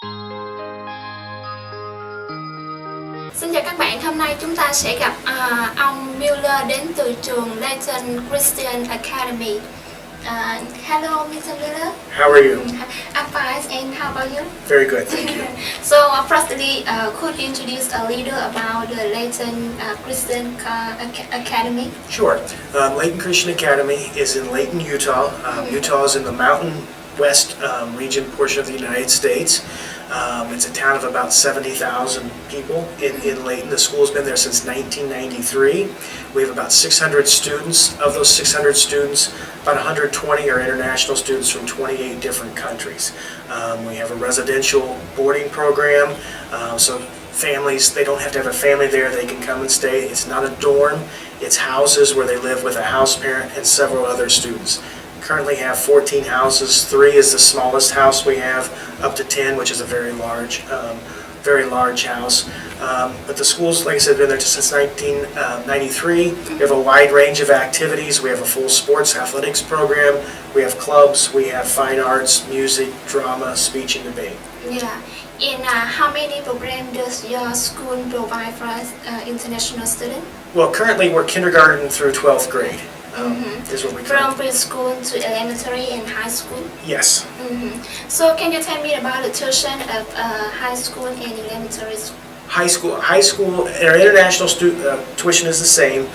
Xin chào các bạn, hôm nay chúng ta sẽ gặp ông Miller đến từ trường Layton Christian Academy. Hello, Mr. Miller. How are you? I'm fine, and how about you? Very good, thank you. So, firstly, could you introduce a little about the Layton Christian Academy? Sure. Layton Christian Academy is in Layton, Utah. Utah is in the mountain west region portion of the United States. It's a town of about 70,000 people in Layton. The school's been there since 1993. We have about 600 students. Of those 600 students, about 120 are international students from 28 different countries. We have a residential boarding program, so families, they don't have to have a family there, they can come and stay. It's not a dorm, it's houses where they live with a house parent and several other students. Currently have 14 houses. 3 is the smallest house we have, up to 10, which is a very large house. But the school's, like I said, been there since 1993. We have a wide range of activities. We have a full sports athletics program. We have clubs. We have fine arts, music, drama, speech, and debate. Yeah. And how many programs does your school provide for international students? Well, currently we're kindergarten through 12th grade. Is what we From preschool to elementary and high school? Yes. So can you tell me about the tuition of high school and elementary school? High school, our international tuition is the same.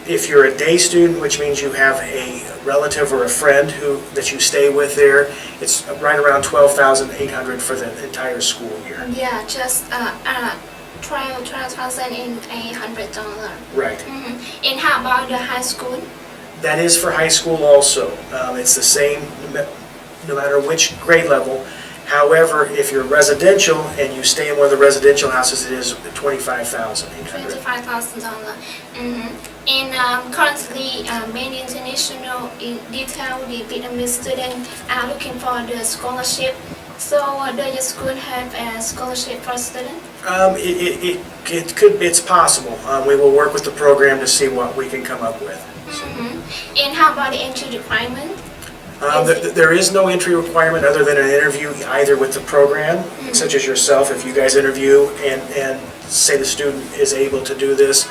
If you're a day student, which means you have a relative or a friend that you stay with there, it's right around $12,800 for the entire school year. Yeah, just $12,800. Right. And how about the high school? That is for high school also. It's the same no matter which grade level. However, if you're residential and you stay in one of the residential houses, it is $25,800. $25,000. And currently, many international the Vietnamese students are looking for the scholarship. So, does your school have a scholarship for students? It's possible. We will work with the program to see what we can come up with. And how about the entry requirement? There is no entry requirement other than an interview either with the program, such as yourself, if you guys interview and say the student is able to do this,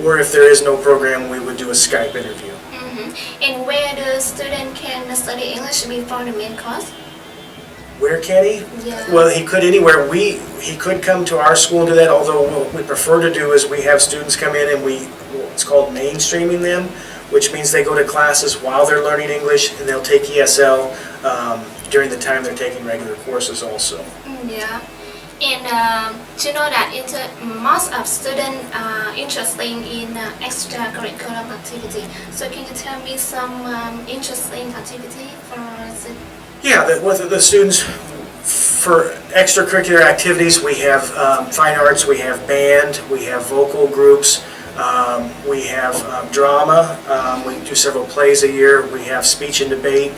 or if there is no program, we would do a Skype interview. And where the student can study English before the main course? Where can he? Yeah. Well, he could anywhere. He could come to our school and do that, although what we prefer to do is we have students come in and it's called mainstreaming them, which means they go to classes while they're learning English, and they'll take ESL during the time they're taking regular courses also. Yeah. And you know that most of students are interested in extracurricular activity. So can you tell me some interesting activity for us? Yeah, the students, for extracurricular activities, we have fine arts, we have band, we have vocal groups, we have drama, we do several plays a year, we have speech and debate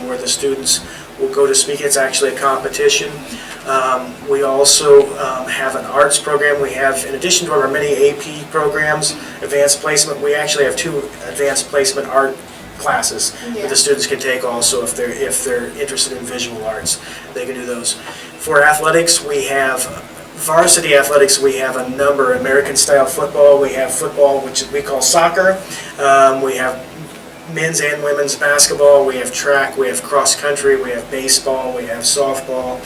where the students will go to speak. It's actually a competition. We also have an arts program. We have, in addition to our many AP programs, advanced placement, we actually have 2 advanced placement art classes that the students can take also if they're interested in visual arts. They can do those. For athletics, we have varsity athletics. We have a number: American style football, we have football, which we call soccer, we have men's and women's basketball, we have track, we have cross country, we have baseball, we have softball,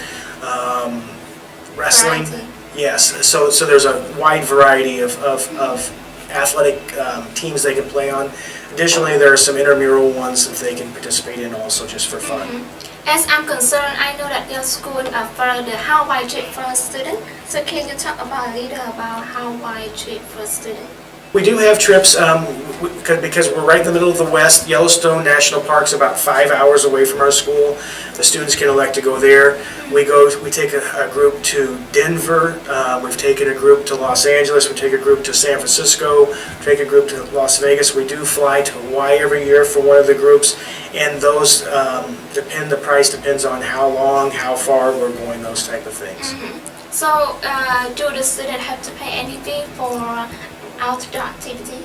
wrestling. Yes, so there's a wide variety of athletic teams they can play on. Additionally, there are some intramural ones that they can participate in also, just for fun. As I'm concerned, I know that your school offer the Hawaii trip for students. So can you talk about a little about Hawaii trip for students? We do have trips because we're right in the middle of the West. Yellowstone National Park's about 5 hours away from our school. The students can elect to go there. We take a group to Denver. We've taken a group to Los Angeles. We take a group to San Francisco. We take a group to Las Vegas. We do fly to Hawaii every year for one of the groups, and those the price depends on how long, how far we're going, those type of things. So, do the students have to pay anything for outdoor activity?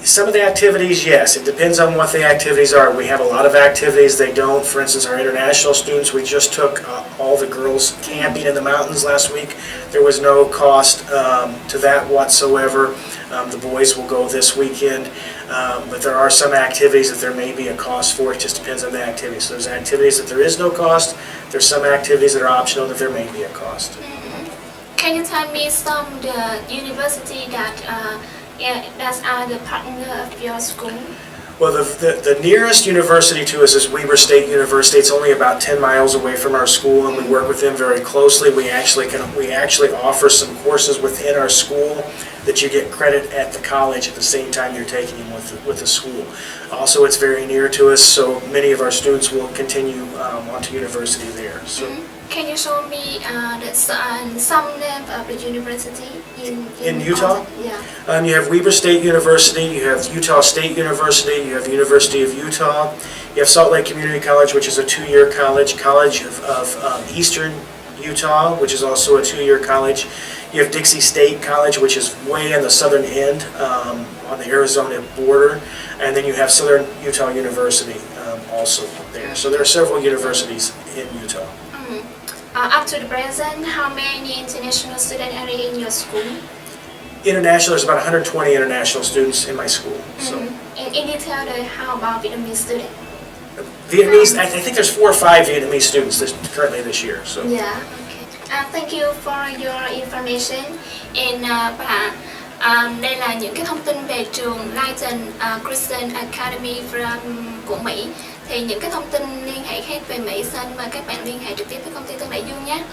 Some of the activities, yes. It depends on what the activities are. We have a lot of activities they don't. For instance, our international students, we just took all the girls camping in the mountains last week. There was no cost to that whatsoever. The boys will go this weekend. But there are some activities that there may be a cost for. It just depends on the activity. So there's activities that there is no cost. There's some activities that are optional that there may be a cost. Can you tell me some the university that that are the partner of your school? Well, the nearest university to us is Weber State University. It's only about 10 miles away from our school, and we work with them very closely. We actually offer some courses within our school that you get credit at the college at the same time you're taking them with the school. Also, it's very near to us, so many of our students will continue on to university there. So. Can you show me some name of the university in Utah? Yeah. You have Weber State University, you have Utah State University, you have University of Utah, you have Salt Lake Community College, which is a 2-year college, College of Eastern Utah, which is also a 2-year college. You have Dixie State College, which is way on the southern end on the Arizona border, and then you have Southern Utah University also there. So there are several universities in Utah. Up to the present, how many international students are in your school? International, there's about 120 international students in my school. So. In detail, how about Vietnamese students? Vietnamese, I think there's 4 or 5 Vietnamese students currently this year. So. Yeah, okay. Thank you for your information. And đây là những cái thông tin về trường Layton Christian Academy của Mỹ. Thì những cái thông tin liên hệ khác về Mỹ xin mời các bạn liên hệ trực tiếp với công ty Tân Đại Dương nhé.